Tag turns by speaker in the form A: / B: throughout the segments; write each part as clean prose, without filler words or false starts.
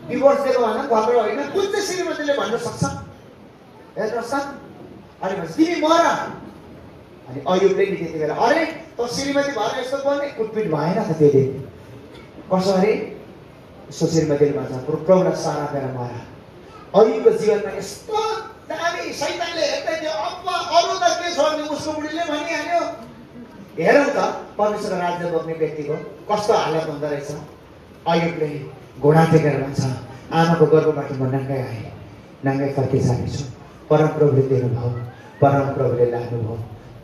A: Divorce दिएको भएन भद्र होइन कुन चाहिँ श्रीमतीले भन्न सक्छ हेर्नुहोस् त अनि भन्छ तिमी मर अनि अयुबले नि त्यति बेला अरे त श्रीमती भएर यस्तो बोल्ने कुटपिट भएन त त्यो दिन कसो अरे यसो श्रीमतीले भन्छ प्रभुलाई सारा पेर मर अयुबको जीवनमा यस्तो दामी शैतानले हेर्दै थियो अब अरू त के छोड्ने उसको बुढीले भनिहाल्यो हेरौँ त परमेश्वरको राज्य बोक्ने व्यक्तिको कस्तो हालत हुँदो रहेछ अयुबले घोडा टेकेर भन्छ आमाको गर्भबाट म नाङ्गै आएँ नाङ्गै फर्किजानेछु परमप्रभुले दिनुभयो परमप्रभुले लानुभयो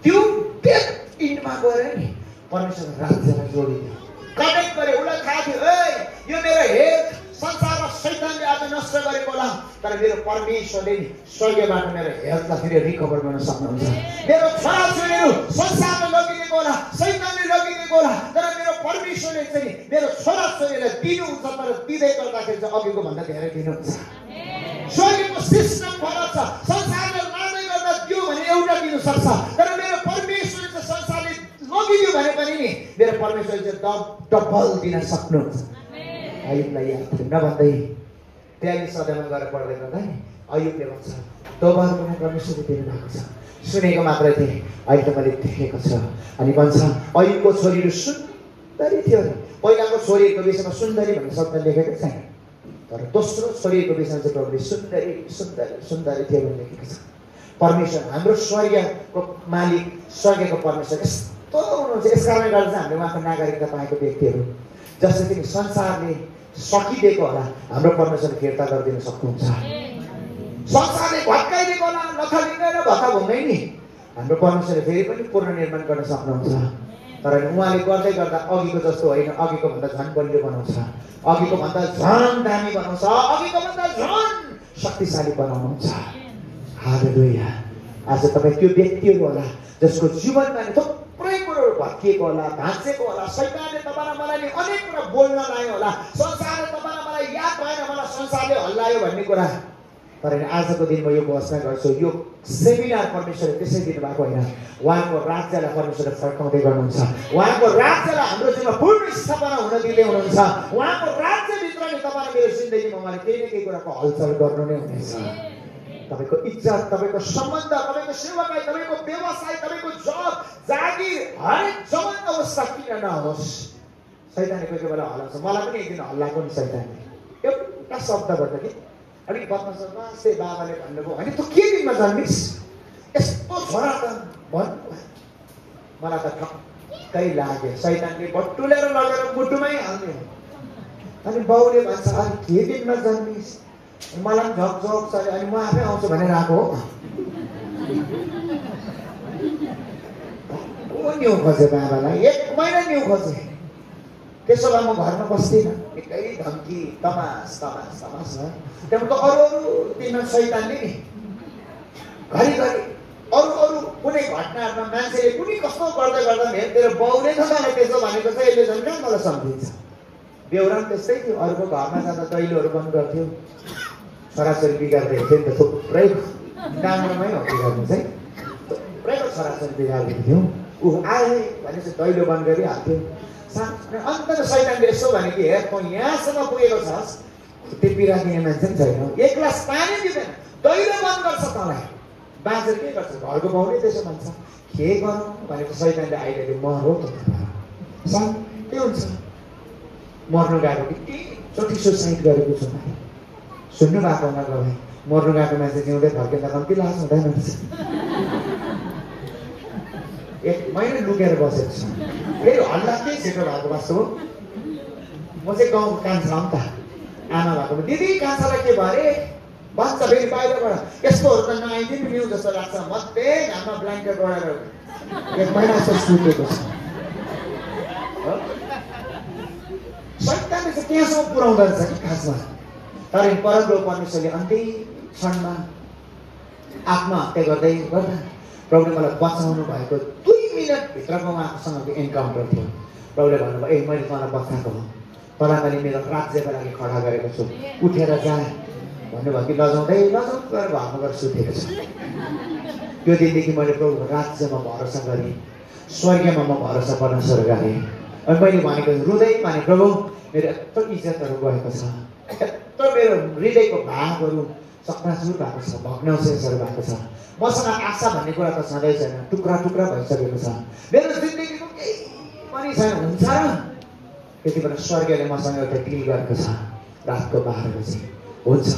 A: त्यो डेथ इन्डमा गएर नि परमेश्वरको राज्यलाई जोडिदियो कनेक्ट गरे उसलाई थाहा थियो ए यो मेरो हेड संसार र शैतानले आज नष्ट गरेको होला तर मेरो परमेश्वरले नि स्वर्गबाट मेरो हेल्थलाई फेरि रिकभर गर्न सक्नुहुन्छ मेरो छोराछोरीहरू संसारले लगिदिएको होला शैतानले लगिदिएको होला तर मेरो परमेश्वरले चाहिँ मेरो छोराछोरीलाई दिनुहुन्छ तर दिँदै गर्दाखेरि चाहिँ अघिको भन्दा धेरै दिनुहुन्छ स्वर्गको सिस्टम फरक छ संसारले लाँदै गर्दा दियो भने एउटा दिनु सक्छ तर मेरो परमेश्वरले चाहिँ संसारले लगिदियो भने पनि नि मेरो परमेश्वरले चाहिँ डबल दिन सक्नुहुन्छ अयुबलाई याद थियो नभन्दै त्यहाँदेखि सदनमा गएर पढ्दै गर्दा नि अयुबले भन्छ तोबार पनि परमेश्वरले दिनुभएको छ सुनेको मात्रै थिएँ अहिले त मैले देखेको छ अनि भन्छ अयुबको छोरीहरू सुन्दरी थियो अरे पहिलाको छोरीहरूको विषयमा सुन्दरी भन्ने शब्द लेखेको छैन तर दोस्रो छोरीको विषयमा चाहिँ प्रभुले सुन्दरी सुन्दरी सुन्दरी थियो भने लेखेको छ परमेश्वर हाम्रो स्वर्गको मालिक स्वर्गको परमेश्वर यस्तो हुनुहुन्छ यस कारणले गर्दा चाहिँ हामीले उहाँको नागरिकता पाएको व्यक्तिहरू जस्तो कि संसारले सकिदिएको होला हाम्रो परमेश्वरले फिर्ता गरिदिन सक्नुहुन्छ संसारले भत्काइदिएको होला लथालिङ्गै र भत्ता हुँदै नि हाम्रो परमेश्वरले फेरि पनि पुनर्निर्माण गर्न सक्नुहुन्छ तर उहाँले गर्दै गर्दा अघिको जस्तो होइन अघिको भन्दा झन् बलियो बनाउँछ अघिको भन्दा झन् दामी बनाउँछ अघिको भन्दा झन् शक्तिशाली बनाउनुहुन्छ हालेलुया आज तपाईँ त्यो व्यक्तिहरू होला जसको जीवनमा नि थुप्रै कुरोहरू भत्किएको होला भाँचेको होला शैतानले तपाईँलाई मलाई नि अनेक कुरा बोल्न लायो होला संसारले तपाईँलाई मलाई याद भएन मलाई संसारले हल्लायो भन्ने कुरा तर आजको दिन म यो घोषणा गर्छु यो सेमिनार परमेश्वरले त्यसै दिनुभएको होइन उहाँको राज्यलाई परमेश्वरले फर्काउँदै गर्नुहुन्छ उहाँको राज्यलाई हाम्रो जीवनमा पूर्ण स्थापना हुन दिँदै हुनुहुन्छ उहाँको राज्यभित्र नि तपाईँले मेरो जिन्दगीमा उहाँले केही न केही कुराको हलचल गर्नु नै हुनेछ तपाईको इज्जत तपाईको सम्बन्ध तपाईको सेवाकाई तपाईको व्यवसाय तपाईको जब जागिर हरेक सम्बन्ध अवस्था किन नहोस् शैतानले कोही कोही बेला हल्लाउँछ मलाई पनि एकदिन हल्लाएको नि शैतानले एउटा शब्दबाट कि अलिक बदमासमा से बाबाले भन्नुभयो होइन तँ के दिनमा जन्मिस यस्तो छोरा त भन्नु मलाई त ठक्कै लाग्यो शैतानले बटुलेर लगेर मुटुमै हाल्ने अनि बाउले भन्छ अनि के दिनमा जन्मिस मलाई झकझक छ अनि म आफै आउँछु भनेर आएको हो न्यु खोजे बाबालाई 1 महिना न्यु खोजे त्यसो भए म घरमा बस्दिनँ एकै धम्की तमास तमास तमास त्यहाँबाट अरू दिनमा शैतानले नि घरिघरि अरू कुनै घटनाहरूमा मान्छेले कुनै कस्तो गर्दै गर्दा मेरो बाउले त मलाई त्यसो भनेको छ यसले झन् कहाँ मलाई सम्झिन्छ बेहोरा त्यस्तै थियो अरूको घरमा जाँदा दैलोहरू बन्द गर्थ्यो छोराछोरी बिगार्दै थियो नि त थुप्रै डाँडोमै हो बिगार्नु चाहिँ थुप्रैको छोराछोरी बिगार्दै थियो ऊ आए भनेपछि दैलो बन्द गरिहाल्थ्यो अन्त शैतानले यसो भने कि हेर म यहाँसम्म पुगेको छस् त्यो बिरा दिने मान्छे पनि छैन 1 ग्लास पानी दिँदैन दैलो बन्द गर्छ तँलाई बाँचेर के गर्छ घरको बाउले त्यसो भन्छ के गरौँ भनेको शैतानले अहिले मरो त के हुन्छ मर्नु गएको कि चोटि सुसाइड गरेको छु मैले सुन्नु भएको हुँदा गए मर्नु गएको मान्छे जिउँदै फर्किँदा कम्ती लाज हुँदैन 1 महिना लुकेर बसेको छु फेरि हल्ला के छिटो भएको बस्छु म चाहिँ गाउँ कान्छा हो नि त आमा भएको दिदी कान्छालाई के भरे भन्छ फेरि बाहिरबाट यस्तोहरू त नआइदिनु न्यु जस्तो लाग्छ मध्य घाममा ब्ल्याङ्केट ओढेर 1 महिना जस्तो सुतेको छ शैतानले चाहिँ त्यहाँसम्म पुऱ्याउँदो रहेछ कि खासमा तर परमप्रभु परमेश्वरले अन्त्य क्षणमा आत्महत्या गर्दै गर्दा प्रभुले मलाई बचाउनु भएको 2 मिनटभित्रको उहाँसँगको एन्काउन्टर थियो प्रभुले भन्नुभयो ए मैले तँलाई बचाएको हो तँलाई मैले मेरो राज्यको लागि खडा गरेको छु उठेर जा भन्नुभयो कि लजाउँदै लजाउँ गरेर घरमा गएर सुतेको छु त्यो दिनदेखि मैले प्रभुको राज्यमा भरोसा गरेँ स्वर्गमा म भरोसा पर्न सुरु गरेँ अनि मैले भनेको रुँदै भने प्रभु मेरो यत्रो इज्जतहरू गएको छ यत्रो मेरो हृदयको भागहरू चकनाचुर भएको छ, भग्नावशेषहरू भएको छ। मसँग आशा भन्ने कुरा त छँदै छैन, टुक्रा टुक्रा भइसकेको छ। मेरो जिन्दगीको केही पनि छैन। हुन्छ र त्यति बेला स्वर्गले मसँग एउटा डिल गरेको छ। रातको 12 बजी हुन्छ,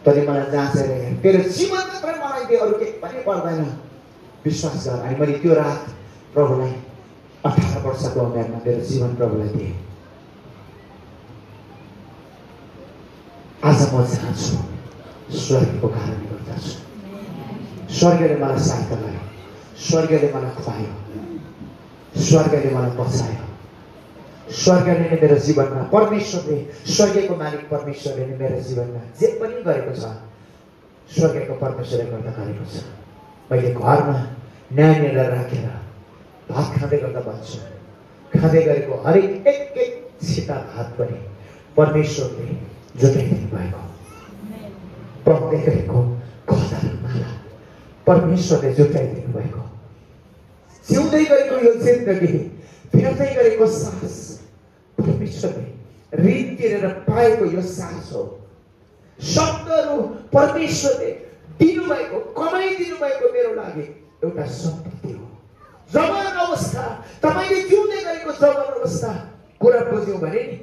A: तैँले मलाई जाँचेर हेर, तेरो जीवन मात्रै मलाई दिए, अरू केही पनि पर्दैन, विश्वास गर। अनि मैले त्यो रात प्रभुलाई 18 वर्षको उमेरमा मेरो जीवन प्रभुलाई दिएँ। आज म चाहन्छु स्वर्गको कारणले गर्दा छु। स्वर्गले मलाई सहायता गर्यो, स्वर्गले मलाई खुवायो, स्वर्गले मलाई बचायो, स्वर्गले नै मेरो जीवनमा, परमेश्वरले, स्वर्गको मालिक परमेश्वरले नै मेरो जीवनमा जे पनि गरेको छ स्वर्गको परमेश्वरले गर्दा गरेको छ। मैले घरमा नानीहरूलाई राखेर भात खाँदै गर्दा भन्छु, खाँदै गरेको हरेक एक छिटा भात पनि परमेश्वरले जुटाइदिनु भएको, पकाउँदै गरेको कथामाला परमेश्वरले जुटाइदिनु भएको, जिउँदै गरेको यो जिन्दगी, फेर्दै गरेको सास परमेश्वरले ऋण तिरेर पाएको यो सास हो। शब्दहरू परमेश्वरले दिनुभएको, कमाइदिनु भएको मेरो लागि एउटा सम्पत्ति हो। जवान अवस्था, तपाईँले जिउँदै गरेको जवान अवस्था कुरा बुझ्यौँ भने नि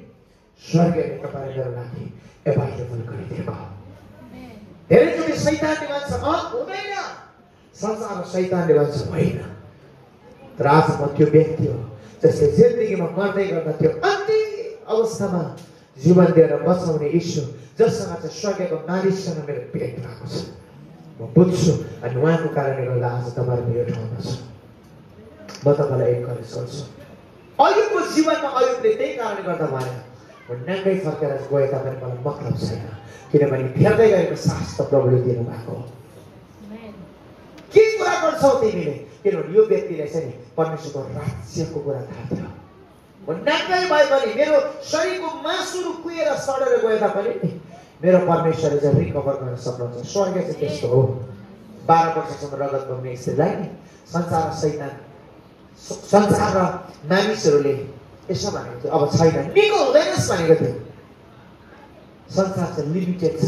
A: स्वर्गले तपाईँले मेरो लागि एभाइलेबल गरिदिएको। धेरैचोटि शैतानले भन्छ हुँदैन, संसार शैतानले भन्छ होइन। तर आज म त्यो व्यक्ति हो जसले जिन्दगीमा मर्दै गर्दा त्यो अन्तिम अवस्थामा जीवन दिएर बचाउने ईश्वर जससँग चाहिँ स्वर्गको मालिकसँग मेरो भेट भएको छ, म बुझ्छु। अनि उहाँको कारणले गर्दा आज तपाईँहरू यो ठाउँमा छ। म तपाईँलाई इन्करेज गर्छु। अयुबको जीवनमा अयुबले त्यही कारणले गर्दा भएन, म नाङ्गै फर्केर गए तापनि मलाई मतलब छैन, किनभने फेर्दै गएको सास त प्रभुले दिनुभएको हो। के कुरा गर्छौ तिमीले? किनभने यो व्यक्तिलाई चाहिँ नि परमेश्वरको राज्यको कुरा थाहा थियो। म नाङ्गै भए पनि, मेरो शरीरको मासुहरू कुहेर सडेर गए तापनि मेरो परमेश्वरले चाहिँ रिकभर गर्न सक्नुहुन्छ। स्वर्ग चाहिँ त्यस्तो हो। 12 वर्षसम्म रगत बग्ने स्त्रीलाई नि संसार र मानिसहरूले यसो भनेको थियो, अब छैन, निको हुँदैनस् भनेको थियो। संसार चाहिँ लिमिटेड छ,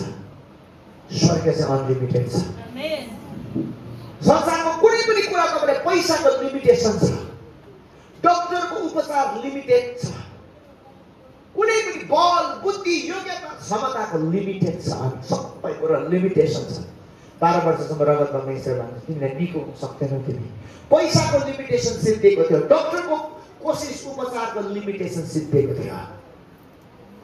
A: स्वर्ग चाहिँ अनलिमिटेड छ। संसारमा कुनै पनि कुरा तपाईँले पैसाको लिमिटेसन छ, डक्टरको उपचार लिमिटेड छ, कुनै पनि बल, बुद्धि, योग्यता, क्षमताको लिमिटेड छ, सबै कुरा लिमिटेसन छ। 12 वर्षसम्म रगत बग्ने स्त्री भन्छ तिमीलाई निको हुन सक्दैनौ। तिमी पैसाको लिमिटेसन सिद्धिएको थियो, डक्टरको कोसिस उपचारको लिमिटेसन सिद्धिएको थियो।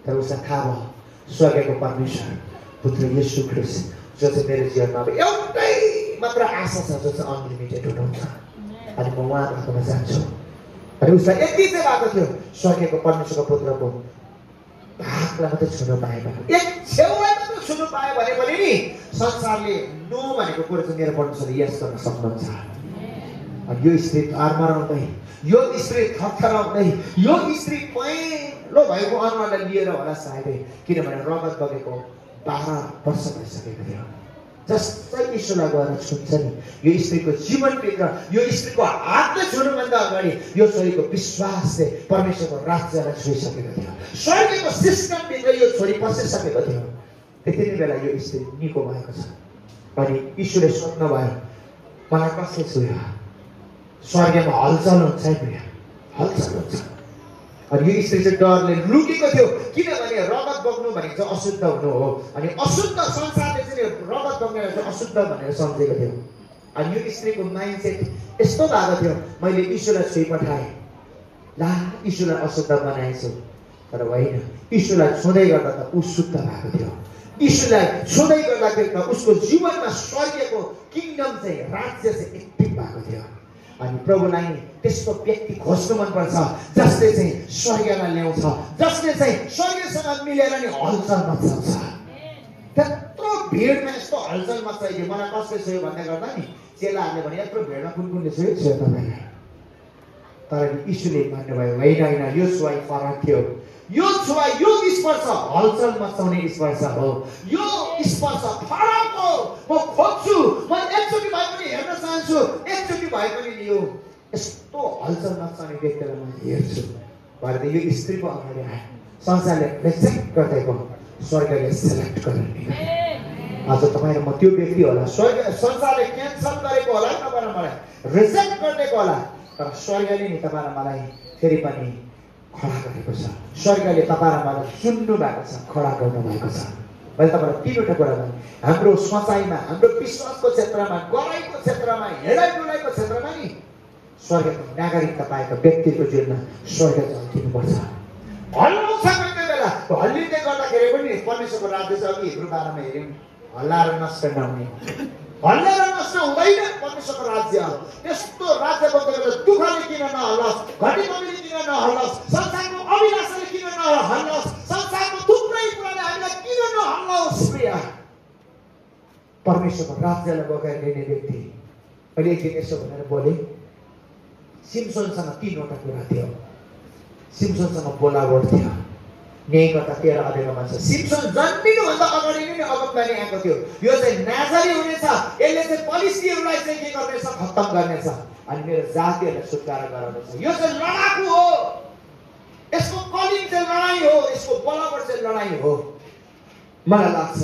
A: तर उसलाई थाहा भयो स्वर्गको परमेश्वर पुत्र येशू ख्रीष्ट जो चाहिँ मेरो जीवनमा अब एउटै मात्र आशा छ, जो चाहिँ अनलिमिटेड हुनुहुन्छ। अनि म उहाँ भएकोमा जान्छु। अनि उसलाई यति चाहिँ भएको थियो स्वर्गको परमेश्वरको पुत्रको भागलाई मात्रै छुन पाए भने, एक छेउलाई मात्रै छुन पाए भने पनि नि संसारले नो भनेको कुरा चाहिँ मेरो परमेश्वरले यस गर्न सक्नुहुन्छ। अनि यो स्त्री आर्मराउँदै, यो स्त्री थरथराउँदै, यो स्त्री पहेँलो भएको अनुहारलाई लिएर होला सायदै, किनभने रगत बगेको 12 वर्ष भइसकेको थियो। जस्तै ईश्वरलाई गएर छुन्छ नि, यो स्त्रीको जीवनभित्र यो स्त्रीको हातले छुनुभन्दा अगाडि यो छोरीको विश्वासले परमेश्वरको राज्यलाई छुइसकेको थियो। स्वर्गको सिस्टमभित्र यो छोरी पसिसकेको थियो। त्यति नै बेला यो स्त्री निको भएको छ। अनि ईश्वरले सोध्नुभयो मलाई कसले छुयो? स्वर्गमा हलचल हुन्छ है प्रिय, हलचल हुन्छ। अनि यो स्त्री चाहिँ डरले लुकेको थियो, किनभने रगत बग्नु भनेको चाहिँ अशुद्ध हुनु हो। अनि अशुद्ध संसारले चाहिँ रगत बग्नेलाई चाहिँ अशुद्ध भनेर सम्झेको थियो। अनि यो स्त्रीको माइन्डसेट यस्तो भएको थियो, मैले ईश्वरलाई छुइ पठाएँ, ला ईश्वरलाई अशुद्ध बनाएछु। तर होइन, ईश्वरलाई छुँदै गर्दा त ऊ शुद्ध भएको थियो। ईश्वरलाई छुँदै गर्दाखेरि त उसको जीवनमा स्वर्गको किङडम चाहिँ, राज्य चाहिँ एक्टिभ भएको थियो। अनि प्रभुलाई त्यस्तो व्यक्ति खोज्नु मनपर्छ जसले चाहिँ स्वर्गलाई ल्याउँछ, जसले चाहिँ स्वर्गसँग मिलेर नि हलचल मचाउँछ। त्यत्रो भिडमा यस्तो हलचल मचाइदियो। मलाई कसले छुयो भन्दै गर्दा नि चेलाहरूले भने यत्रो भिडमा कुन कुनले छुयो तपाईँलाई? तर यीशुले भन्नुभयो होइन होइन, यो छुवाई फरक थियो। यो छुवाई, यो स्पर्श हलचल मचाउने स्पर्श हो। यो स्पर्श फरक हो। म खोज्छु, म एकचोटि भए पनि हेर्न चाहन्छु, एकचोटि भए पनि लियो यस्तो हलचल मचाउने व्यक्तिलाई म हेर्छु भनेर यो स्त्रीको अगाडि आयो। संसारले रिजेक्ट गर्दै गयो, स्वर्गले सेलेक्ट गर्ने। आज तपाईँ र म त्यो व्यक्ति होला, स्वर्ग संसारले क्यान्सल गरेको होला, तपाईँ र मलाई रिजेक्ट गरिदिएको होला, तर स्वर्गले नि तपाईँ र मलाई फेरि पनि खडा गरेको छ। स्वर्गले तपाईँ र मलाई चुन्नु भएको छ, खडा गर्नु भएको छ। मैले तपाईँलाई तीनवटा कुरा भने, हाम्रो सोचाइमा, हाम्रो विश्वासको क्षेत्रमा, गराइको क्षेत्रमा, हिँडाइ डुलाइको क्षेत्रमा नि स्वर्गको नागरिकता पाएको व्यक्तिको जीवनमा स्वर्ग झल्किनुपर्छ। हल्लाउँछ कोही बेला, हल्लिँदै गर्दाखेरि पनि परमेश्वरको राज्य छ। अघि हिब्रू 12 मा हेऱ्यौँ, हल्लाएर नष्ट नहुने, हल्लाएर नष्ट हुँदैन परमेश्वरको राज्य। त्यस्तो राज्य बन्द गरेर दुःखले किन नहल्लोस्, घटीकमीले किन नहल्लोस्, संसारको अभिलाषाले किन नहल्लोस्, संसारको थुप्रै कुराले हामीलाई किन नहल्लोस्। प्रिय परमेश्वरको राज्यलाई बगाएर लिने व्यक्ति अहिले एक दिन यसो भनेर बोले, सिम्सनसँग 3वटा कुरा थियो। सिम्सनसँग बोलावट थियो। न्यायकर्ता 13 अध्यायमा भन्छ, सिम्सन जन्मिनुभन्दा अगाडि नै अगमबानी आएको थियो, यो चाहिँ नाजरी हुनेछ, यसले चाहिँ फलिस्तीहरूलाई चाहिँ के गर्नेछ, खत्तम गर्नेछ, अनि मेरो जातिहरूलाई छुटकारा गराउनेछ। यो चाहिँ लडाकु हो, यसको कलिङ चाहिँ लडाई हो, यसको बोलावट चाहिँ लडाई हो। मलाई लाग्छ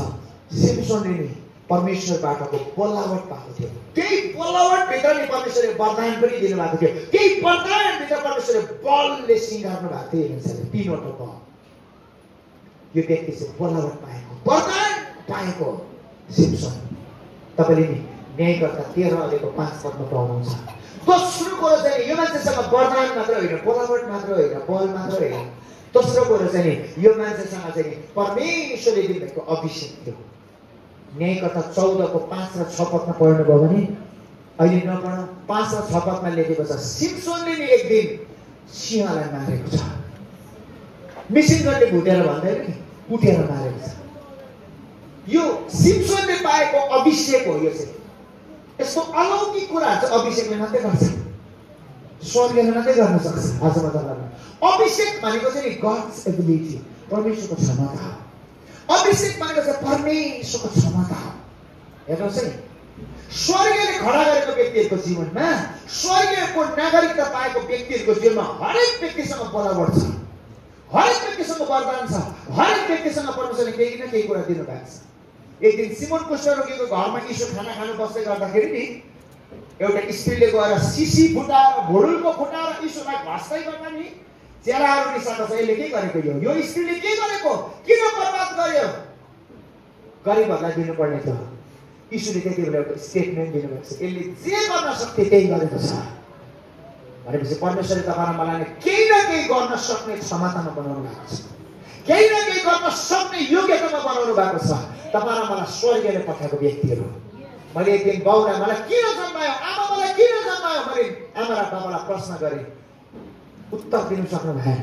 A: सिम्सनले नि परमेश्वरबाटको बोलावट पाएको थियो। त्यही बोलावट भित्र नि परमेश्वरले वरदान पनि दिनुभएको थियो। त्यही वरदान भित्र परमेश्वरले बलले सिँगार्नु भएको थियो। हेर्नुहुन्छ 3वटा बल। यो व्यक्ति चाहिँ बोलावट पाएको, वरदान पाएको सिम्सन। तपाईँले नि न्यायकर्ता 13 अध्यायको 5 पदमा पाउनुहुन्छ। दोस्रो कुरो चाहिँ यो मान्छेसँग वरदान मात्र होइन, बोलावट मात्र होइन, बल मात्र होइन, दोस्रो कुरो चाहिँ यो मान्छेसँग चाहिँ परमेश्वरले दिनुभएको अभिषेक थियो। न्यायकर्ता 14 को 5 र 6 पदमा पढ्नुभयो भने, अहिले नपढौँ, 5 र 6 पदमा लेखेको छ, सिम्सनले नि एक दिन सिंहलाई मारेको छ। मिसिन गर्ने भुटेर भन्दैन नि, कुटेर मारेको छ। यो सिम्सनले पाएको अभिषेक हो। यो चाहिँ यसको अलौकिक कुराहरू चाहिँ अभिषेकले मात्रै गर्छ, स्वर्गले मात्रै गर्न सक्छ। आज म तपाईँलाई अभिषेक भनेको चाहिँ नि गड्स एबिलिटी, परमेश्वरको क्षमता हो। अभिषेक भनेको चाहिँ परमेश्वरको क्षमता हो। हेर्नुहोस् है, स्वर्गले खडा गरेको व्यक्तिहरूको जीवनमा, स्वर्गको नागरिकता पाएको व्यक्तिहरूको जीवनमा हरेक व्यक्तिसँग बोलावट छ, हरेक व्यक्तिसँग वरदान छ, हरेक व्यक्तिसँग परमेश्वरले केही न केही कुरा दिनुभएको छ। एक दिन सिमोन कुष्ठरोगीको घरमा यीशु खाना खानु बस्दै गर्दाखेरि नि एउटा स्त्रीले गएर सिसी फुटाएर, भुडुलको फुटाएर यीशुलाई घस्दै गर्दा नि चेलाहरू रिसाएको छ, यसले के गरेको, यो स्त्रीले के गरेको, किन बर्बाद गर्यो, गरिबहरूलाई दिनुपर्ने थियो। यीशुले त्यति बेला एउटा स्टेटमेन्ट दिनुभएको छ, यसले जे गर्न सक्थे त्यही गरेको छ भनेपछि परमेश्वरले तपाईँ मलाई केही न केही गर्न सक्ने क्षमतामा बनाउनु भएको छ, केही न केही गर्न सक्ने योग्यतामा बनाउनु भएको छ। तपाईँ र मलाई स्वर्गले पठाएको व्यक्तिहरू। मैले एक दिन बाउलाई मलाई किन जन्मायो, आमा मलाई किन जन्मायो, मैले आमा र बाबालाई प्रश्न गरेँ, उत्तर दिनु सक्नु भएन।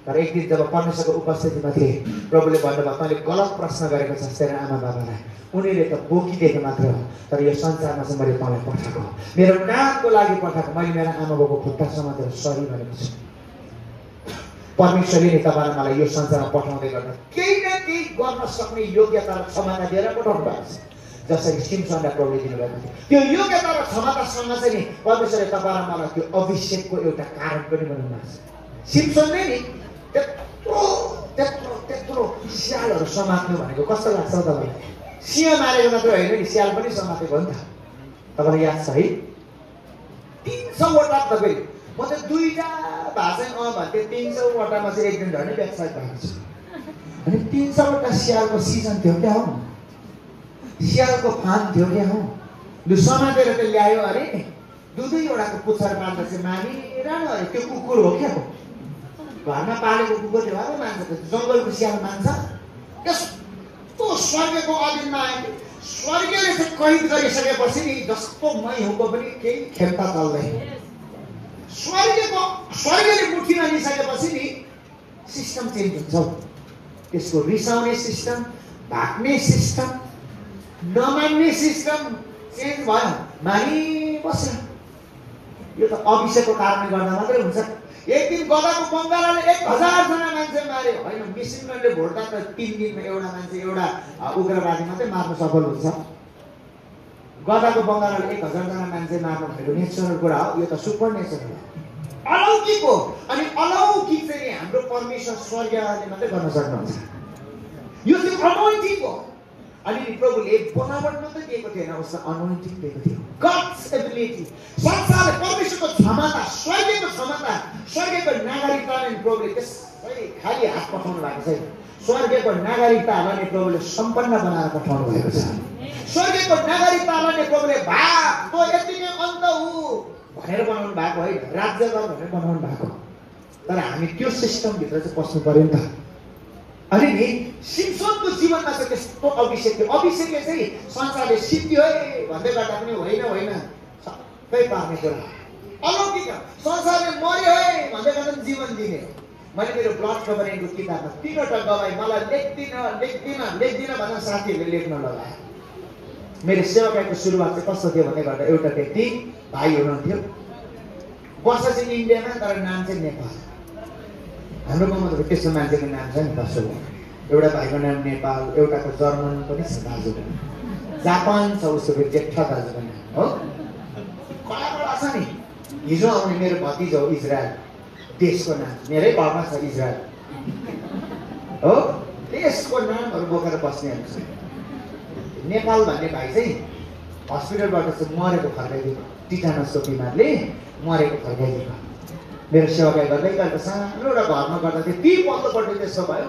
A: तर एक दिन जब परमेश्वरको उपस्थितिमा थिए, प्रभुले भन्नुभयो, तैँले गलत प्रश्न गरेको छ तेरो आमा बाबालाई, उनीहरूले त बोकिदिएको मात्र हो, तर यो संसारमा चाहिँ मैले तँलाई पठाएको, मेरो नामको लागि पठाएको। मैले मेरो आमा बाबाको खुट्टा समातेर सरी भनेको छु। परमेश्वरले नि तपाईँ मलाई यो संसारमा पठाउँदै गर्दा केही न केही गर्न सक्ने योग्यता र क्षमता दिएर पठाउनु भएको छ। जसरी सिम्सनलाई प्रभुले दिनुभएको थियो, त्यो योग्यता र क्षमतासँग चाहिँ नि परमेश्वरले तपाईँ मलाई त्यो अभिषेकको एउटा कारण पनि बनाउनु भएको छ। सिम्सनले नि त्यत्रो त्यत्रो त्यत्रो स्यालहरू समात्नु भनेको कस्तो लाग्छ तपाईँलाई? सिंह मारेको मात्र होइन नि, स्याल पनि समातेको हो नि त। तपाईँलाई याद छ है? 300वटा तपाईँ, म त 2टा भाषण भन्थेँ, 300वटामा चाहिँ एक दिन झन् व्यावसाय भएको छ। अनि 300वटा स्यालको सिजन थियो क्या हो, स्यालको फान थियो क्या हो, लु समातेर त ल्यायो अरे, 2-2वटाको पुच्छर पाल्दा चाहिँ मानिरहनु अरे। त्यो कुकुर हो क्या हो, घरमा पालेको कुकुरले भएर मान्छ, त जङ्गलको स्याल मान्छ। यस्तो स्वर्गको अधीनमा आयो, स्वर्गले चाहिँ कैद गरिसकेपछि नि जस्तो मै हुँको पनि केही खेल्ता चल्दैन। स्वर्गले मुठीमा लिइसकेपछि नि सिस्टम चेन्ज हुन्छ। त्यसको रिसाउने सिस्टम, भाग्ने सिस्टम, नमान्ने सिस्टम चेन्ज भयो, मानिबस्यो। यो त अभिषेकको कारणले गर्दा मात्रै हुन्छ। एक दिन गधाको बङ्गालाले 1000 जना मान्छे मार्यो होइन, मिसिनगनले भोट्दा त 3 दिनमा एउटा मान्छे, एउटा उग्रवादी मात्रै मार्न सफल हुन्छ। गधाको बङ्गालाले 1000 जना मान्छे मार्नु भनेको नेचुरल कुरा हो, यो त सुपर नेचुरल हो, अलौकिक हो। अनि अलौकिक चाहिँ हाम्रो परमेश्वर स्वर्गले मात्रै गर्न सक्नुहुन्छ। यो चाहिँ अनोइन्टिङ हो। अनि प्रभुले बनावट मात्रै दिएको थिएन, उसलाई अनोइन्टिङ दिएको थियो, गड्स एबिलिटी। संसारले परमेश्वरको क्षमता, स्वर्गीयको क्षमता, स्वर्गीयको नागरिकतालाई प्रभुले त्यसै खाली हात पठाउनु भएको छैन। स्वर्गीयको नागरिकतालाई नै प्रभुले सम्पन्न बनाएर पठाउनु भएको छ। स्वर्गीयको नागरिकतालाई नै प्रभुले भाग तो यति नै अन्त हो भनेर बनाउनु भएको होइन, राज्य गर भनेर बनाउनु भएको। तर हामी त्यो सिस्टमभित्र चाहिँ पस्नु पर्यो नि त। अनि नि सिम्सोनको जीवनमा चाहिँ त्यस्तो अभिषेक थियो। अभिषेकले चाहिँ संसारले सिद्धियो है भन्दै गर्दा पनि होइन, सबै पार्ने कुरा अलौकिक। संसारले मर्यो है भन्दै गर्दा पनि जीवन दिने। मैले मेरो ब्लड कभरिङको किताबमा 3वटा गवाई मलाई लेख्दिन भनेर साथीहरूले लेख्न लगाए। मेरो सेवाकाईको सुरुवात चाहिँ कस्तो थियो भन्दै गर्दा एउटा व्यक्ति भाइ हुनुहुन्थ्यो, बस्छ चाहिँ इन्डियामा तर नाम चाहिँ नेपाल। हाम्रो गाउँमा त त्यस्तो मान्छेको नाम छ नि बस्छ। एउटा भाइको नाम नेपाल, एउटाको जर्मन पनि छ दाजुको, जापान छ उसको जेठा दाजुको नाम हो। कला छ नि। हिजो आउने मेरो भतिजा हो इजरायल, देशको नाम मेरै घरमा छ इजरायल हो। देशको नामहरू बोकेर बस्नेहरू छ। नेपाल भन्ने भाइ चाहिँ हस्पिटलबाट चाहिँ मरेको फर्काइदिएको, टिटानसको बिमारले मरेको फर्काइदिएको। मेरो सेवाकाई गर्दै गर्दा सानो एउटा घरमा गर्दा थियो, 3 पल्लोपट्टि त्यसो भयो,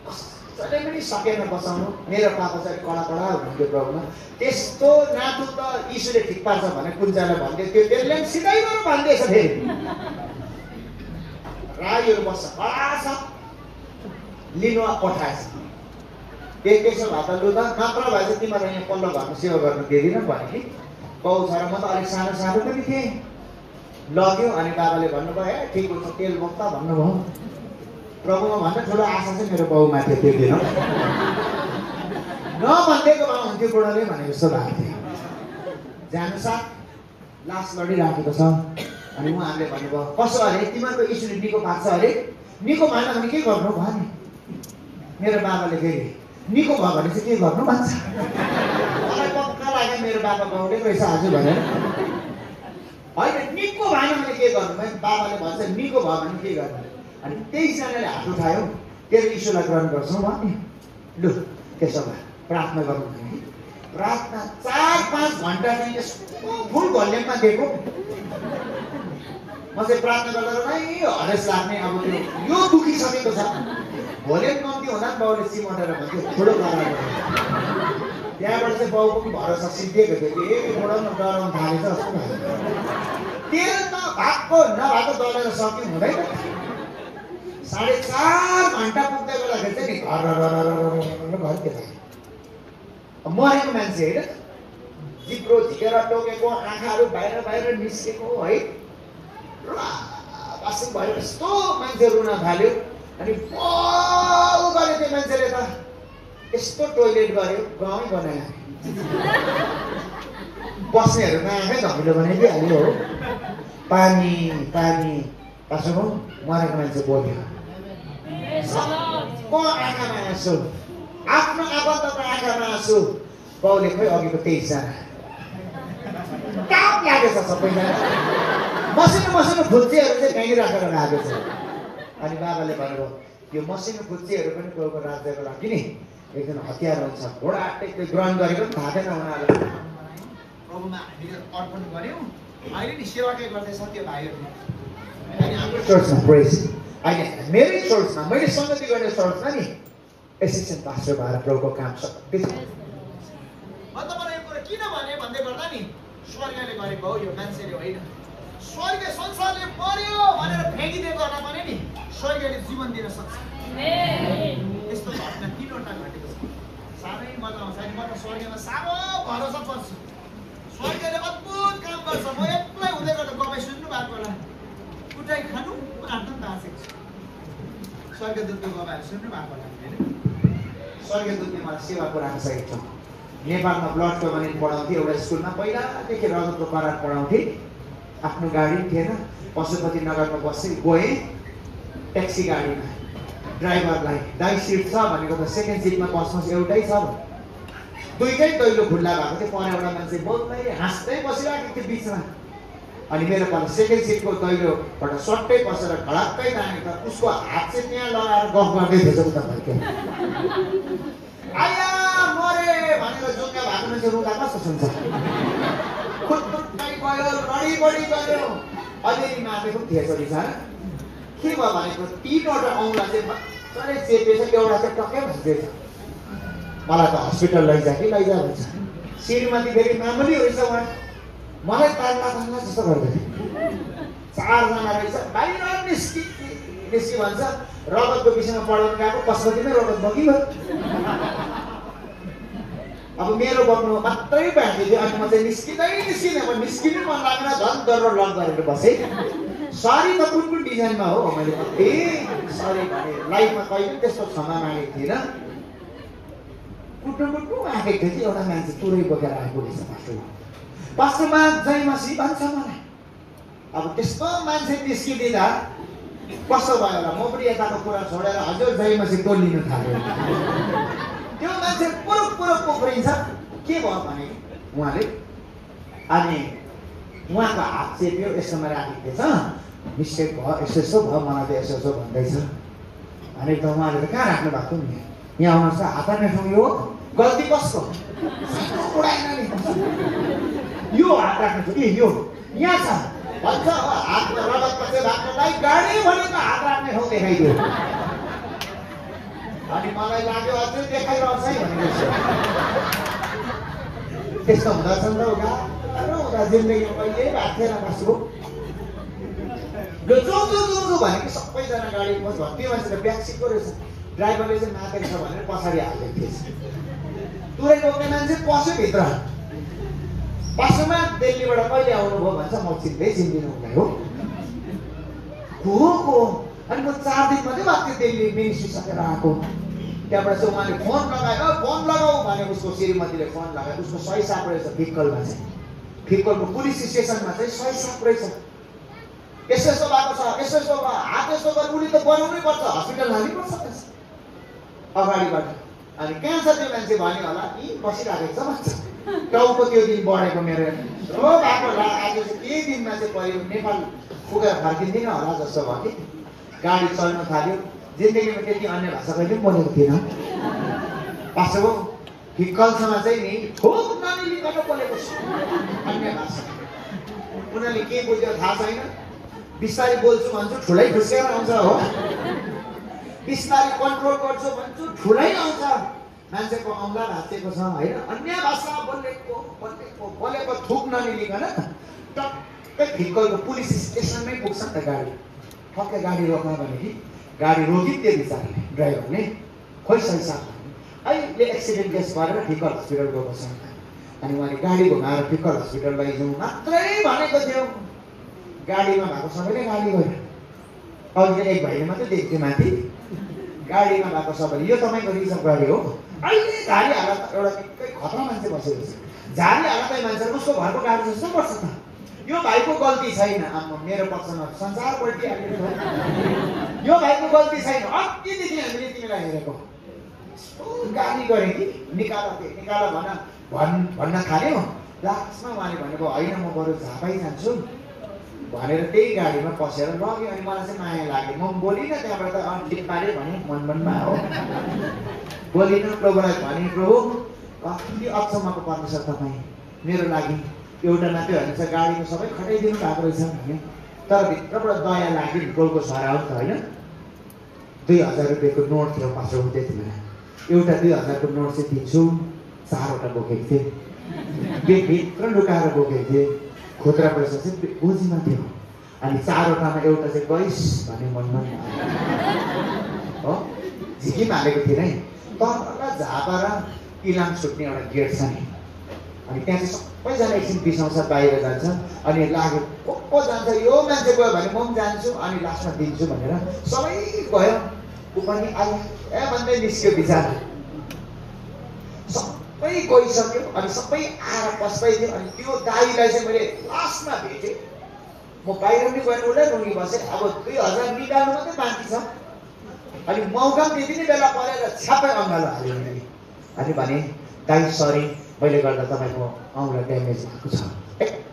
A: कसैले पनि सकेन बचाउनु। मेरो पापा चाहिँ कडा हुनुहुन्थ्यो प्रभुमा। त्यस्तो नातु त यीशुले ठिक पार्छ भने कुनजाले भन्दै थियो, त्यसले पनि सिधै गरेर भन्दैछ। फेरि राईहरू बस्छ, कडा छ, लिनु पठाएछ। त्यसो भए त लु त नत्र भए चाहिँ तिमीलाई यहाँ पल्लो घरमा सेवा गर्नु दिँदिन भने कि बाउ छ र म त अलिक सानो पनि थिएँ। लग्यो अनि बाबाले भन्नुभयो ए ठिक हुन्छ तेल बोक्दा भन्नुभयो। प्रभुमा भन्दा ठुलो आशा चाहिँ मेरो बाउमाथि त्यो दिन नभनिदिएको भए हुन्थ्यो बुढाले भने जस्तो भएको थियो। जानु साथ लास लडिराखेको छ। अनि उहाँहरूले भन्नुभयो कसो अरे तिमीहरूको यीशुले निको पार्छ अरे, निको भएन भने के गर्नु भयो नि। मेरो बाबाले फेरि निको भयो भने चाहिँ के गर्नु भन्छ। मलाई पक्का लाग्यो मेरो बाबा गाउँले रहेछ आज भनेर। होइन निको भएन भने के गर्नु भयो, बाबाले भन्छ निको भयो भने के गर्नु। अनि 23जनाले हात उठायो, तेरो यीशुलाई ग्रहण गर्छौँ भने लु त्यसो भए प्रार्थना गर्नु। प्रार्थना 4-5 घन्टा चाहिँ यस्तो फुल भल्युममा दिएको। म चाहिँ प्रार्थना गर्दा हरेस लाग्ने। अब त्यो यो दुखिसकेको छ, भोल्युम कम्ती हुँदा पनि बाउले चिमटेर भन्थ्यो ठुलो गराएर। त्यहाँबाट चाहिँ बाउको पनि भरोसा सिद्धिएको थियो कि बुढाउन डराउनु थालेछ जस्तो भयो। तेल त नभएको डराएर सक्यो हुँदैन। 4.5 घन्टा पुग्दै गर्दाखेरि चाहिँ नि घर के भयो। मरेको मान्छे होइन, जिब्रो झिकेर टोकेको, आँखाहरू बाहिर निस्केको है, बासिङ भयो। यस्तो मान्छे रुन थाल्यो। अनि बल गऱ्यो त्यो मान्छेले त, यस्तो टोइलेट गर्यो गाउँ बनायो। बस्नेहरूको आँखै धमिलो बनाइदिइहाल्यो हो। पानी कसो मरेको मान्छे बोल्यो। सबको आँखामा आँसु, आफ्नो आफन्तको आँखामा आँसु। बाउले खोइ अघिको 23जना काम लागेछ सबैजना। मसिनो फुच्चेहरू चाहिँ कहीँ राखेर लागेको छ। अनि बाबाले भन्नुभयो यो मसिनो फुच्चेहरू पनि प्रभुको राज्यको लागि नि एकदम हतियार हुन्छ। घोडा टेक्दै ग्रहण गरेको पनि थाहा थिएन उनीहरूले। प्रभुमा हामीले अर्पण गऱ्यौँ। अहिले नि सेवाकै गर्दैछ त्यो भाइहरूले। अनि हाम्रो चर्चमा प्रेज अहिले मेरै चर्चमा मैले सङ्गति गर्ने चर्चमा नि एसिस्टेन्ट पास्टर भएर प्रभुको काम सबै छ। म तपाईँलाई यो कुरा किन भने भन्दै गर्दा नि स्वर्गले गरेको हो, यो मान्छेले होइन। स्वर्ग संसारले मर्यो भनेर फ्याँकिदिएको होला भने नि स्वर्गले जीवन दिन सक्छ। यस्तो घटना 3वटा घटेको छ। साह्रै मजा आउँछ नि। म त स्वर्गमा साह्रो भरोसा पर्छु। स्वर्गले अद्भुत काम गर्छ। म एक्लै हुँदै गर्दा गवाई सुन्नु भएको होला, कुटाइ खानु आँट्न बाँचेको छु। स्वर्गदूतको गवाईहरू सुन्नु भएको होला होइन। स्वर्गदूतले मलाई सेवा पुऱ्याइसकेको छ। नेपालमा ब्लड कभरिङ पढाउँथेँ एउटा स्कुलमा। पहिलादेखि रगतको करार पढाउँथेँ। आफ्नो गाडी थिएन, पशुपति नगरमा बसेँ। गएँ ट्याक्सी गाडीमा, ड्राइभरलाई दाइ सिट छ भनेको त सेकेन्ड सिटमा बस्नुहोस् एउटै छ भने। दुईटै दैलो खुल्ला भएको थियो। पर एउटा मान्छे बोल्दै हाँस्दै बसिरहेको थियो बिचमा। अनि मेरो पालो सेकेन्ड सिटको दैलोबाट सट्टै बसेर घडक्कै जाने त उसको हात चाहिँ त्यहाँ लगाएर गफ गर्दै थिएछ उता फर्क्यो आया मरे भनेर जुङ्गा भएको मान्छे रुँदा कस्तो सुन्छ खुट्टुक्कै गयो लडी गयो अलिअलि माथि पनि थिएछ बिचरा के भयो भनेको 3वटा औँला चाहिँ मजाले चेपेछ एउटा चाहिँ टक्कै भइदिएछ मलाई त हस्पिटल लैजा कि लैजा भन्छ श्रीमती फेरि मामुली रहेछ उहाँ मलाई तान्ला जस्तो गर्दै 4 जना रहेछ बाहिर निस्कि भन्छ रगतको विषयमा पढाउनु गएको पशुपतिमै रगत बगियो अब मेरो बग्नु मात्रै बाँकी थियो अनि म चाहिँ निस्किनै अब निस्किनु मन लागेन झन् डर लक गरेर बसेँ सरी त कुन डिजाइनमा हो मैले सरी भने लाइफमा कहिले त्यस्तो क्षमा मागेको थिइनँ कुट्टु आँखेको थियो कि एउटा मान्छे तुरै बोकेर आएको रहेछ पास्टरमा जय मसी भन्छ मलाई अब त्यस्तो मान्छे निस्किदिँदा कस्तो भयो होला म पनि यताको कुरा छोडेर हजुर जय मसी टोलिनु थाल्यो त्यो मान्छे पुरो पोखरिन्छ के भयो भने उहाँले अनि उहाँको हात चेप्यो यसोमा राखेको थिएछ मिस्टेक भयो यसो भयो मलाई त यसो भन्दैछ अनि त उहाँले त कहाँ राख्नु भएको नि यहाँ आउनुहोस् त हात राख्नु यो गल्ती कसको उडाएन नि यो हात राख्नु छ कि यो यहाँ छ भन्छ हातमा रगत पछि राख्नलाई गाडी भनेको हात राख्ने ठाउँ देखाइदियो अनि मलाई लाग्यो अझै देखाइरहन्छ है भनेको त्यस्तो हुँदछ नि त उता जिन्दगीमा कहिले भएको थिएन बस्नु जो भनेको सबैजना गाडी बस भयो त्यो मान्छे त ब्याक सिटको रहेछ ड्राइभरले चाहिँ मातेको छ भनेर पछाडि हालिदिएको थिएछ तुरै रोक्ने मान्छे पस्यो भित्र पासोमा दिल्लीबाट कहिले आउनुभयो भन्छ म चिन्दिनँ उसलाई हो अनि म 4 दिन मात्रै भएको थियो दिल्ली मिनिस्ट्री सकेर आएको त्यहाँबाट चाहिँ उहाँले फोन लगायो फोन लगाऊ भने उसको श्रीमतीले फोन लगायो उसको सही साप रहेछ फिक्कलमा चाहिँ फिक्कलको पुलिस स्टेसनमा चाहिँ सही साप रहेछ यसो भएको छ यसो हात यस्तो गरेर उसले त बनाउनै पर्छ हस्पिटल लानुपर्छ अगाडिबाट अनि कहाँ छ त्यो मान्छे भन्यो होला कि बसिरहेको छ भन्छ टाउको त्यो दिन बढेको मेरो हो भएको आज चाहिँ केही दिनमा चाहिँ पऱ्यो नेपाल पुगेर फर्किँदैन होला जस्तो भयो कि गाडी चल्न थाल्यो जिन्दगीमा त्यति अन्य भाषा कहिले पनि बोलेको थिएन पासो फिक्कलसँग चाहिँ नि खुब नमिलिकन बोलेको छु अन्य भाषा उनीहरूले के बुझ्यो थाहा छैन बिस्तारै बोल्छु भन्छु ठुलै खुस्केर आउँछ हो बिस्तारै कन्ट्रोल गर्छु भन्छु ठुलै आउँछ मान्छेको औँला भाँचेको छ होइन अन्य भाषा बोलेको थुक नमिलिकन टक्कै फिक्कलको पुलिस स्टेसनमै पुग्छ नि त गाडी ठक्कै गाडी रोक्न भने कि गाडी रोकिदियो बिचारले ड्राइभरले खोइ सही साथ अहिले एक्सिडेन्ट केस गरेर फिक्कल हस्पिटल गएको छ अनि उहाँले गाडी घुमाएर फिक्कल हस्पिटल लैजाउँ मात्रै भनेको थियो गाडीमा भएको सबैले गाडी गयो अघि एक भाइले मात्रै देख्थ्यो माथि गाडीमा भएको सबैले यो तपाईँको रिजर्भ गाडी हो अहिले झारी हालत एउटा निकै खतरा मान्छे बसेको छ झारी हालतै मान्छे उसको घरको गाडी जस्तो पर्छ त यो भाइको गल्ती छैन मेरो पक्षमा संसार पल्टिहाल्यो यो भाइको गल्ती छैन अघिदेखि हामीले तिमीलाई हेरेको गाली गरे कि निकाल भन्न थाल्यो लास्टमा उहाँले भनेको होइन म बरु झापै जान्छु भनेर त्यही गाडीमा पसेर लग्यो अनि मलाई चाहिँ माया लाग्यो म बोलिनँ त्यहाँबाट त ठिक पार्यो भने मनमा हो बोलिनँ प्रभुलाई भने प्रभु कति अचम्मको परमेश्वर तपाईँ मेरो लागि एउटा मात्रै होइन गाडीको सबै खटाइदिनु भएको रहेछ भने तर भित्रबाट दया लाग्यो गोलको छोरा हो त होइन 2000 रुपियाँको नोट थियो पासो त्यति बेला एउटा 2000 को नोट चाहिँ दिन्छु 4वटा बोकेको थिएँ भित्र लुकाएर बोकेको थिएँ खुद्रा पैसा चाहिँ गोजीमा थियो अनि 4वटामा एउटा चाहिँ गइस भन्ने मनमा हो झिकिम हालेको थिएन है तर झापा र इलाम छुट्ने एउटा गेट छ नि अनि त्यहाँ चाहिँ सबैजना एकछिन बिसाउँछ बाहिर जान्छ अनि लाग्यो को जान्छ यो मान्छे गयो भने म पनि जान्छु अनि लास्टमा दिन्छु भनेर सबै गयो ऊ पनि आयो भन्दै निस्क्यो बिचरा सबै गइसक्यो अनि सबै आएर पस्दै थियो अनि त्यो दाइलाई चाहिँ मैले लास्टमा भेटेँ म बाहिर पनि गएर उसलाई रुँगी बसेँ अब 2000 निकाल्नु मात्रै बाँकी छ अनि मौका त्यति नै बेला परेर छ्यापै अँगालो हाल्यो अनि भने दाइ सरी मैले गर्दा तपाईँको औँला ड्यामेज भएको छ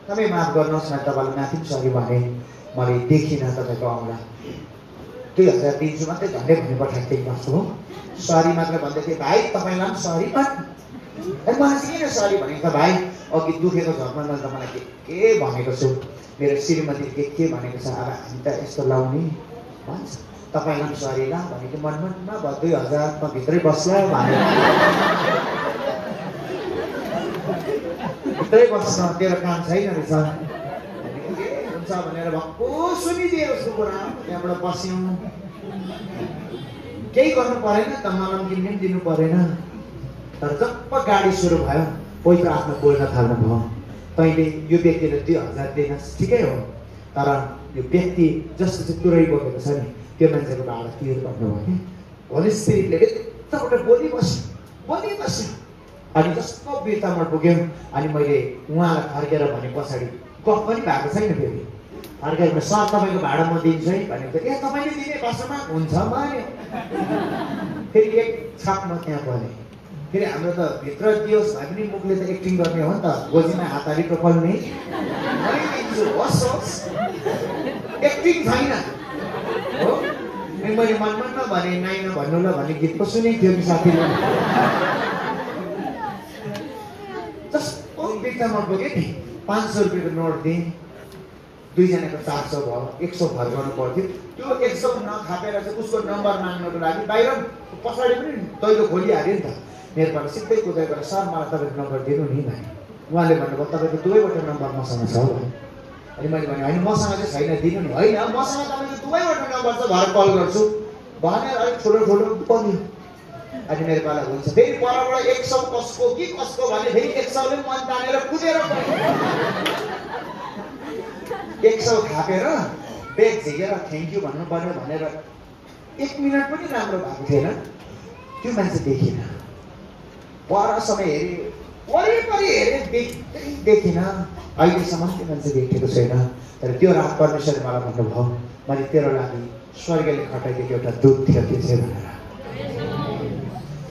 A: तपाईँ माफ गर्नुहोस् न तपाईँलाई माथि पनि सरी भने मैले देखिनँ तपाईँको औँला 2000 दिन्छु मात्रै झन्डै भन्ने पठाएको थिएँ कस्तो हो सरी मात्र भन्दै थिएँ भाइ तपाईँलाई पनि सरी पनि मलाई चाहिँ किन सरी भनेको त भाइ अघि दुखेको झर्मा मैले त मलाई के भनेको छु मेरो श्रीमतीले के भनेको छ अब हामी त यस्तो लाउने भन्छ तपाईँलाई पनि सरी ल भनेको मनमनमा भयो 2000 म भित्रै बस्ला भने भित्रै बस्न तेरो काम छैन रहेछ हुन्छ भनेर भक्कु सुनिदिए उसको कुरा त्यहाँबाट बस्यौँ केही गर्नु परेन त मलाई किन्ने पनि दिनु परेन तर जब गाडी सुरु भयो पैसा आफ्नो बोल्न थाल्नु भयो तैँले यो व्यक्तिले 2000 दिनुहोस् ठिकै हो तर यो व्यक्ति जस्तो चाहिँ तुरै बोकेको छ नि त्यो मान्छेको भाडा क्लियर गर्नुभयो कि होली स्पिरिटले यताबाट बोलिबस्यो अनि जस्तो बिर्तामा पुग्यौँ अनि मैले उहाँलाई फर्केर भने पछाडि गफ पनि भएको छैन फेरि फर्केर सर तपाईँको भाडा म दिन्छु है भनेको ए तपाईँले दिने कसमा हुन्छ मान्यो फेरि एक छाप म त्यहाँ परेँ फेरि हाम्रो त भित्र दियोस् भए पनि मुखले त एक्टिङ गर्ने हो नि त गोजीमा हात हालेको पल्ने दिन्छु होस् एक्टिङ छैन हो मैले मनमनमा भने नाइना भन्नु ल भने गीत पो सुनेको थियो कि साथीले जस्तो बिर्तामा पुगेँ नि 500 रुपियाँको नोट दिएँ दुईजनाको 400 भयो 100 फर्काउनु पर्थ्यो त्यो 100 नथापेर चाहिँ उसको नम्बर माग्नको लागि बाहिर पछाडि पनि दैलो खोलिहाल्यो नि त मेरो पालो सिधै कुदाइ गएर सर मलाई तपाईँको नम्बर दिनु नि भने उहाँले भन्नुभयो तपाईँको दुवैवटा नम्बर मसँग छ भने अनि मैले भने होइन मसँग चाहिँ छैन दिनु नि होइन मसँग तपाईँको दुवैवटा नम्बर छ भएर कल गर्छु भनेर अलिक ठुलो पर्यो अनि मेरो पाला हुन्छ फेरि परबाट 100 कसको भने फेरि 100ले मन तानेर कुदेर 100 थापेर बेग झिकेर थ्याङ्क यू भन्नु पर्यो भनेर 1 मिनट पनि राम्रो भएको थिएन त्यो मान्छे देखिन पर समय हेरेँ वरिपरि हेरेँ देखिन अहिलेसम्म त्यो मान्छे देखेको छैन तर त्यो रात परमेश्वरले मलाई भन्नुभयो मैले तेरो लागि स्वर्गले खटाइदिएको एउटा दूत थियो त्यो चाहिँ भनेर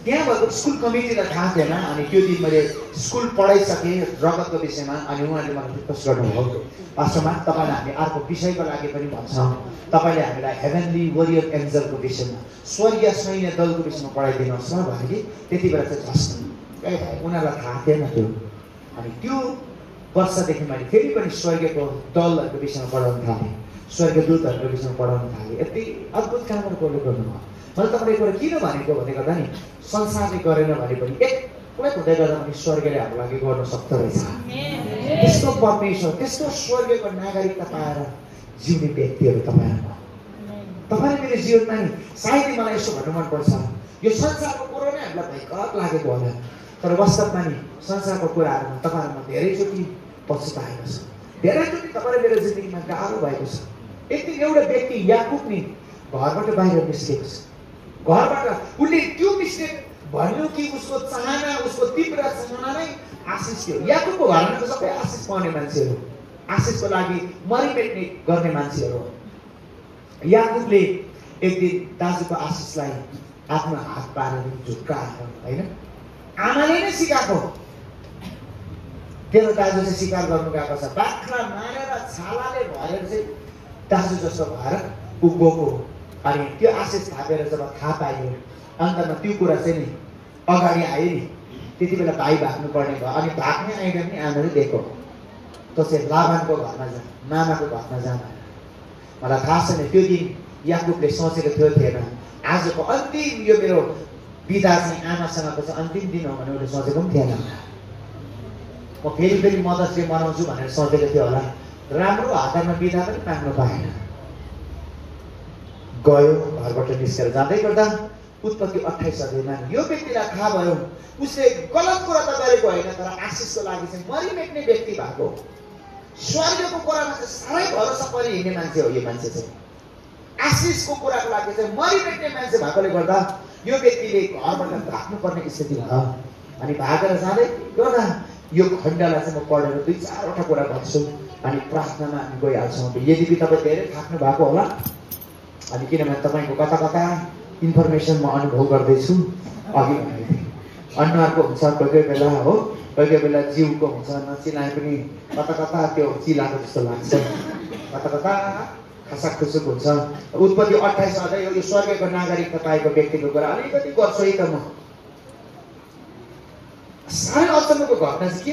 A: त्यहाँ भएको स्कुल कमिटीलाई थाहा थिएन अनि त्यो दिन मैले स्कुल पढाइसकेँ रगतको विषयमा अनि उहाँले मलाई रिक्वेस्ट गर्नुभयो पास्टरमा तपाईँलाई हामी अर्को विषयको लागि पनि भन्छौँ तपाईँले हामीलाई हेभेनली वरियर एन्जलको विषयमा स्वर्गीय सैन्य दलको विषयमा पढाइदिनुहोस् न भने कि त्यति बेला चाहिँ झस्न उनीहरूलाई थाहा थिएन त्यो अनि त्यो वर्षदेखि मैले फेरि पनि स्वर्गीयको दलहरूको विषयमा पढाउन थालेँ स्वर्गीय दूतहरूको विषयमा पढाउन थालेँ यति अद्भुत कामहरू गर्नुभयो मैले तपाईँले एउटा किन भनेको भने गर्दा नि संसारले गरेन भने पनि एक्लै हुँदै गर्दा पनि स्वर्गले हाम्रो लागि गर्न सक्दो रहेछ त्यस्तो परमेश्वर त्यस्तो स्वर्गको नागरिकता पाएर जिउने व्यक्तिहरू तपाईँले मेरो जीवनमा नि सायदै मलाई यसो भन्नु मनपर्छ यो संसारको कुरो नै हामीलाई भयङ्कर लागेको होला तर वास्तवमा नि संसारको कुराहरूमा तपाईँहरूमा धेरैचोटि पछुताएको छ धेरैचोटि तपाईँले मेरो जिन्दगीमा गाह्रो भएको छ एक दिन एउटा व्यक्ति याकुब नि घरबाट बाहिर निस्केको छ घरबाट उसले त्यो मिस्टेक भन्नु कि उसको चाहना उसको तीव्र चाहना नै आशिष थियो याकुबको घरमा त सबै आशिष पाउने मान्छेहरू आशिषको लागि मरिमेट्ने गर्ने मान्छेहरू याकुबले एक दिन दाजुको आशिषलाई आफ्नो हात पारेर झुक्काएर होइन आमाले नै सिकाएको तेरो दाजु चाहिँ शिकार गर्नु गएको छ बाख्रा मारेर छालाले भरेर चाहिँ दाजु जस्तो भएर ऊ गएको अनि त्यो आशिष थापेर जब थाहा पाइयो अन्तमा त्यो कुरा चाहिँ नि अगाडि आयो नि त्यति बेला भाइ भाग्नु पर्ने भयो अनि भाग्ने आइडा पनि आमाले दिएको त चाहिँ लाभानको घरमा जा मामाको घरमा जान मलाई थाहा छैन त्यो दिन याकुबले सोचेको थियो थिएन आजको अन्तिम यो मेरो बिदा चाहिँ आमासँगको चाहिँ अन्तिम दिन हो भने उसले सोचेको पनि थिएन म फेरि मदर्स डे मनाउँछु भनेर सोचेको थियो होला राम्रो हातमा बिदा पनि माग्नु पाएन गयो घरबाट निस्केर जाँदै गर्दा उत्पत्ति 28 अध्यायमा यो व्यक्तिलाई थाहा भयो उसले गलत कुरा त गरेको होइन तर आशिषको लागि चाहिँ मरिमेट्ने व्यक्ति भएको स्वर्गको कुरामा चाहिँ साह्रै भरोसा परि हिँड्ने मान्छे हो यो मान्छे चाहिँ आशिषको कुराको लागि चाहिँ मरिमेट्ने मान्छे भएकोले गर्दा यो व्यक्तिले घरबाट भाग्नुपर्ने स्थिति भयो अनि भागेर जाँदै गर्दा यो खण्डलाई चाहिँ म पढेर 2-4वटा कुरा भन्छु अनि प्रार्थनामा हामी गइहाल्छौँ यदि तपाईँ धेरै थाक्नु भएको होला अनि किनभने तपाईँको कता कता इन्फर्मेसन म अनुभव गर्दैछु अघि भनेको थिएँ अनुहारको हुन्छ, कोही कोही बेला हो, कोही कोही बेला जिउको हुन्छ, नचिनाए पनि कता कता त्यो चिलाएको जस्तो लाग्छ, कता कता खसाखुसुक हुन्छ। उत्पत्ति 28 अध्याय यो स्वर्गको नागरिकता पाएको व्यक्तिको कुरा अलिकति गर्छु है त म। साह्रै अचम्मको घटना चाहिँ के